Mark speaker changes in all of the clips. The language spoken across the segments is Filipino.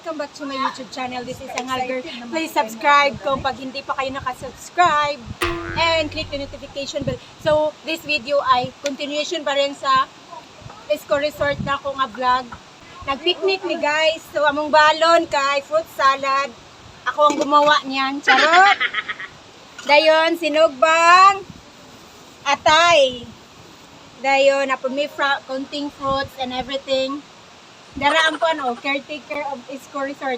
Speaker 1: welcome back to my YouTube channel. This is Hangal. Please subscribe kung pag hindi pa kayo nakasubscribe and click the notification bell. So, this video ay continuation pa rin sa Isko Resort na ako nga vlog. Nag-picnic ni guys. So, among balon kay fruit salad. Ako ang gumawa niyan. Charot! Dayon, sinugbang atay. Dayon, napon may counting fruits and everything. Daraan ko ano, caretaker of Isko Resort.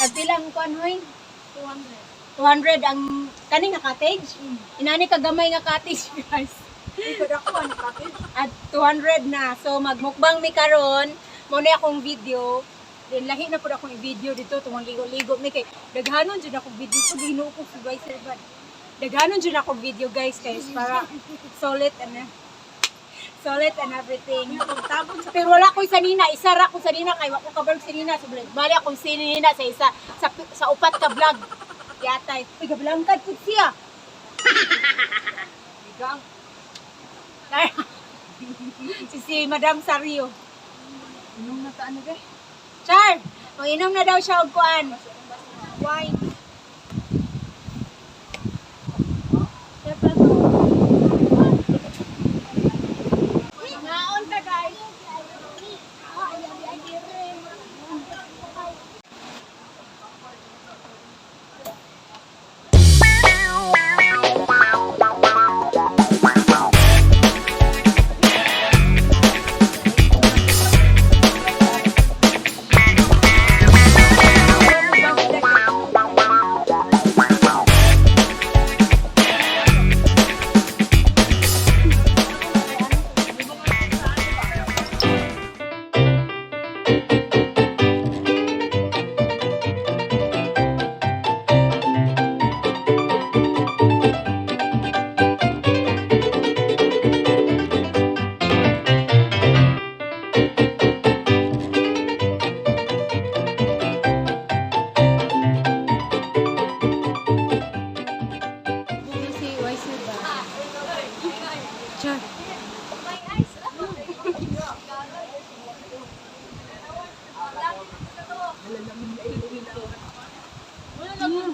Speaker 1: Nagpilang ko ano yun? 200 ang kaning nga cottage. Inani kagamay nga cottage guys. At 200 na. So magmukbang mi karon, mo na akong video. Then lahi na pud akong i-video dito tungod ligo-ligo mi kay daghanon jud akong video so ginuo ko guys sir. Daghanon jud akong video guys para solid and everything. Pero wala ko sanina, isara ko sanina kay wako kabarog sanina sa vlog. Bali akong sanina sa isa sa upat ka vlog. Yatay. Uy, gablangkad pud siya. Bigang. si Madam Sario. Inom na ta ano be? Char, mag-inom na daw siya og kuan. Wine.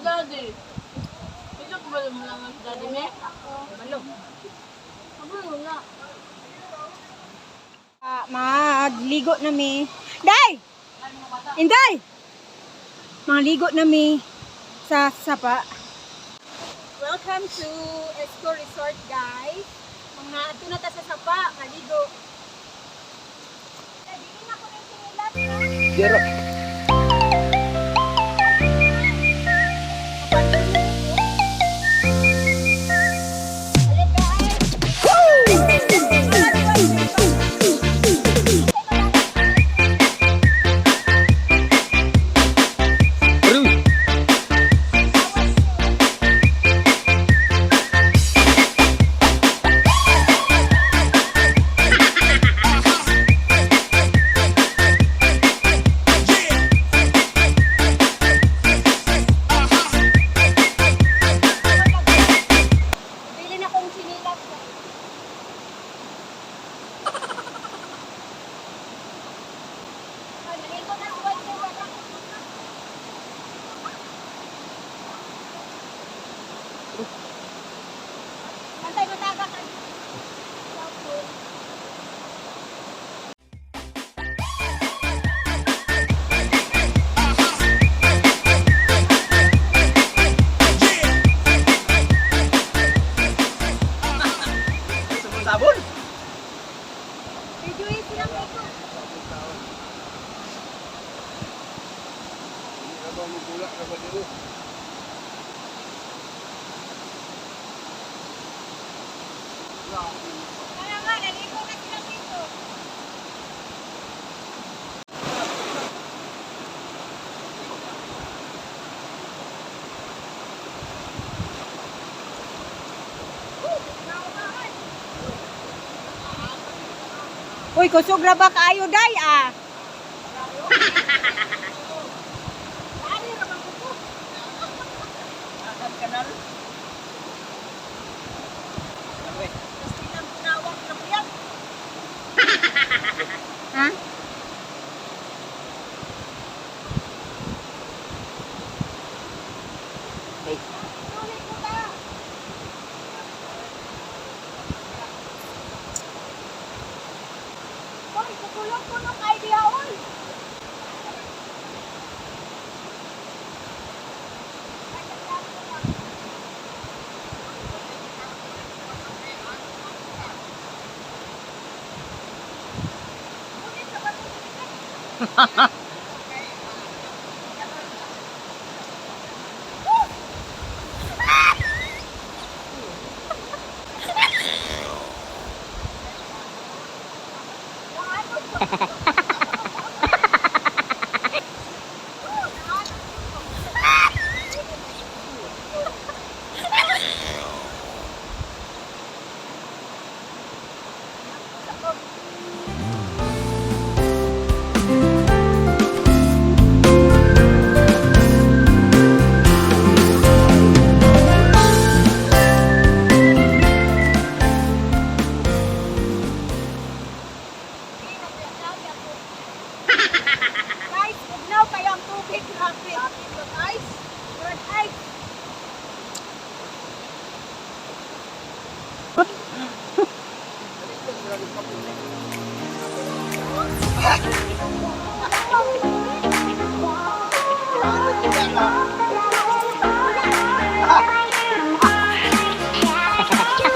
Speaker 2: Daddy. Ito ko ba mo lang ang daddy me? Malo. Ano na?
Speaker 1: Magligo na mi. Day! Inday! Magligo na mi sa sapa. Welcome to Isko Resort guys. Mga ato na ta sa sapa, maligo. Dili na ko rin sinilat.
Speaker 3: Zero.
Speaker 1: Antay mataga ka.
Speaker 3: Sabon.
Speaker 1: Video ito lang ito.
Speaker 3: Abang mula ka ba dito?
Speaker 1: Kaya nga, naligo na sila dito. Uy, kusog na ba kayo, day, ah? Ha? Kulong-kulong idea all. Guys, ugnaw kayo ang tubig. Grabe. Guys, red ice.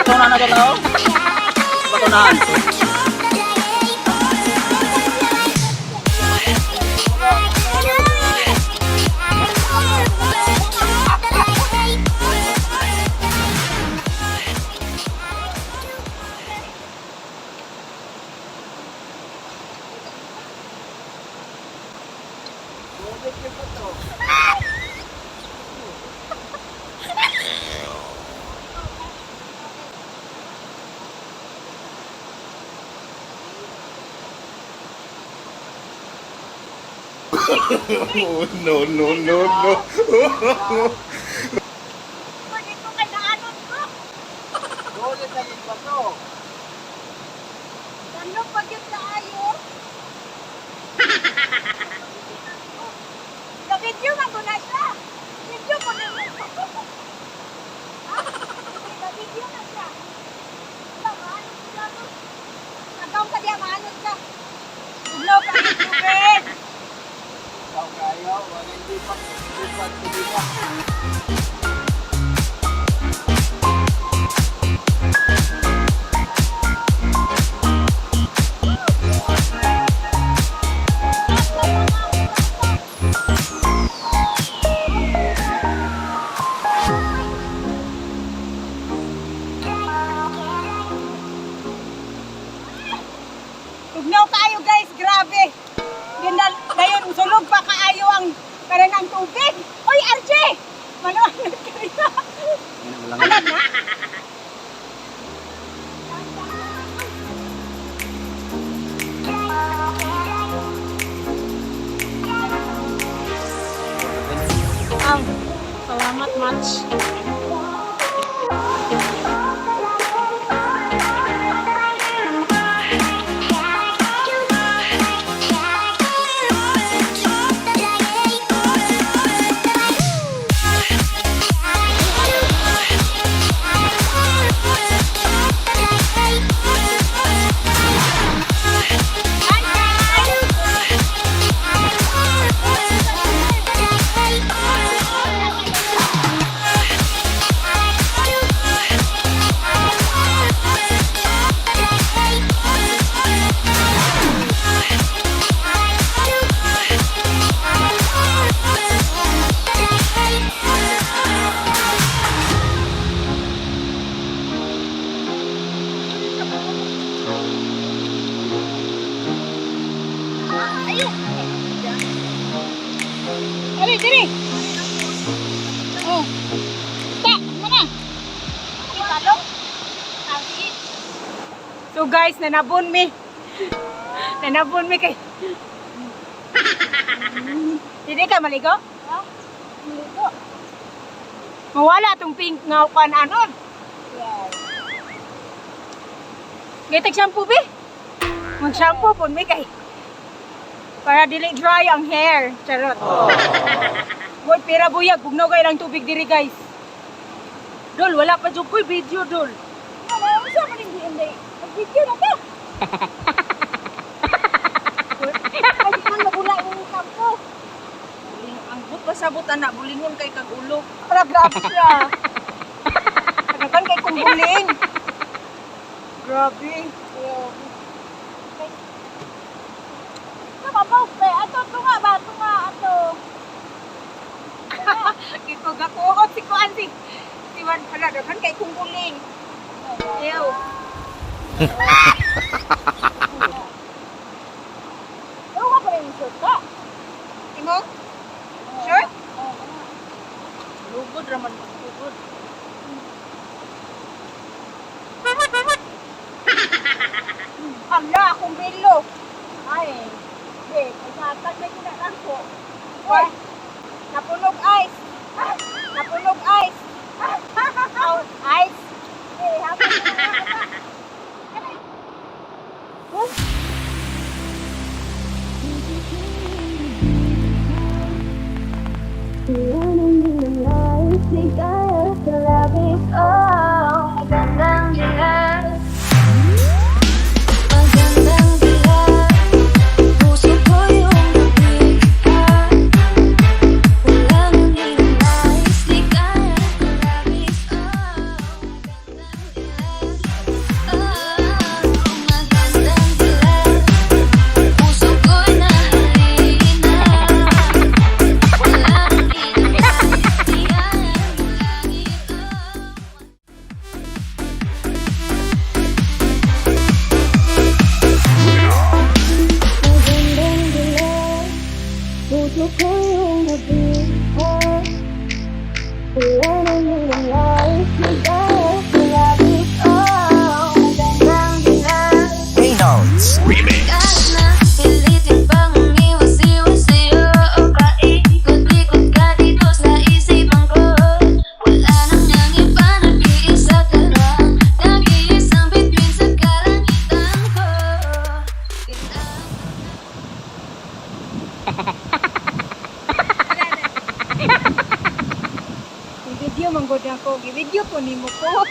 Speaker 4: Patunahan na tao? Patunahan.
Speaker 3: Oh, no, no, no, no.
Speaker 1: Bakit ko kay naanon ko?
Speaker 4: Dole sa yung bato.
Speaker 1: Ano pag yung naayo? Na-video man ko na siya. Video mo na siya. Ha? Na-video na siya. Wala, maanon siya. Nagaw ka diya, maanon siya. Ugnaw ka yung tubig.
Speaker 4: Ikaw kayo, wala hindi pa tulipa.
Speaker 1: Ugnaw kayo guys, grabe. Dayon sulog pa kaayo ang karanang tubig. Oy, RJ! Manood ka rin. Alam na?
Speaker 2: Salamat much.
Speaker 1: Dali, dali. Oh. Ta, mana? Italong. So guys, nanabon mi. Nanabon mi kay. Hindi ka maligo? Ha? Maligo. Mawala tong pink nga kan anon. Yes. Gitag shampoo bi? Mag-shampoo pun mi kay. Para dili dry ang hair. Charot. Boy, pira buyag. Bugnaw kayo ng tubig diri, guys. Dol, wala pa dyan ko'y video, Dol. Ano, saan ka rin hindi? Mag-video na ka.
Speaker 2: kana bulingon kay kag ulo.
Speaker 1: Para grabe siya. Kagagan kay kumbuling. Grabe.
Speaker 2: Mabaw pe, ato tunga ba tunga ato.
Speaker 1: Ito gakuot si Kuan si Wan pala dagan kay kumbuling. Ew.
Speaker 2: Pero ka pa rin short ka.
Speaker 1: Imo? Sure?
Speaker 2: Lugod raman ko lugod.
Speaker 1: Ala, akong bilo.
Speaker 2: Ay. Be, pasatan na kinakan ko.
Speaker 1: Hoy. Napunog ice. Napunog ice. Oh, ice.
Speaker 2: Eh, hapon na.
Speaker 5: Reynolds Remix.
Speaker 1: I-video manggod ako. I-video po nimo ko.